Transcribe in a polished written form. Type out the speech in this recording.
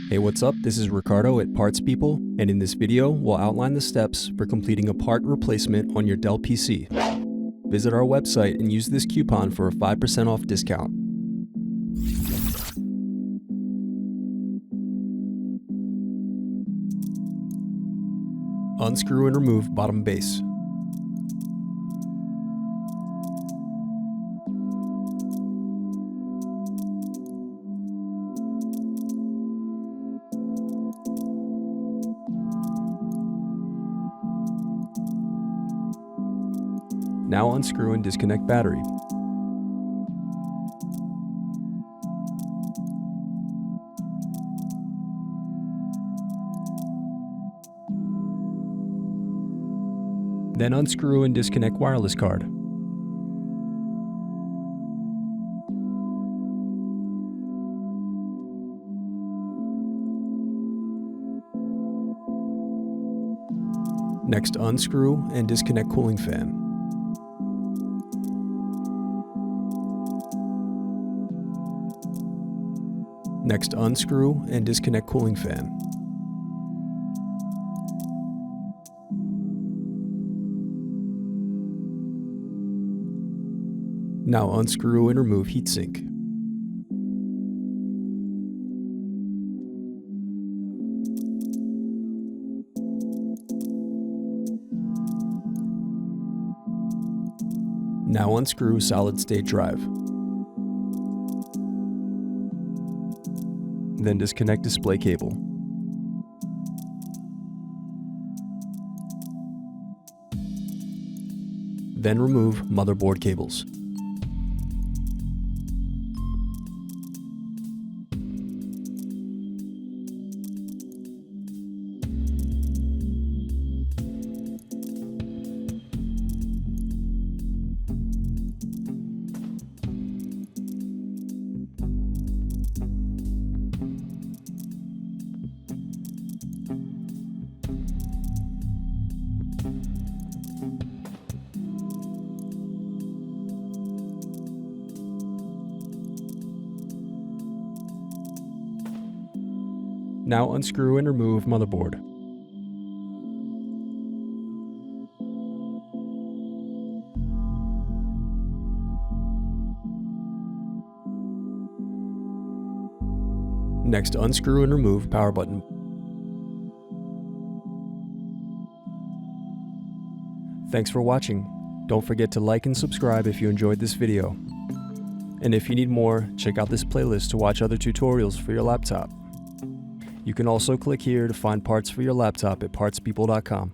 Hey, what's up? This is Ricardo at Parts People, and in this video, we'll outline the steps for completing a part replacement on your Dell PC. Visit our website and use this coupon for a 5% off discount. Unscrew and remove bottom base. Now unscrew and disconnect battery. Then unscrew and disconnect wireless card. Next, unscrew and disconnect cooling fan. Next, unscrew and disconnect cooling fan. Now unscrew and remove heatsink. Now unscrew solid-state drive. Then disconnect display cable. Then remove motherboard cables. Now unscrew and remove motherboard. Next, unscrew and remove power button. Thanks for watching. Don't forget to like and subscribe if you enjoyed this video. And if you need more, check out this playlist to watch other tutorials for your laptop. You can also click here to find parts for your laptop at partspeople.com.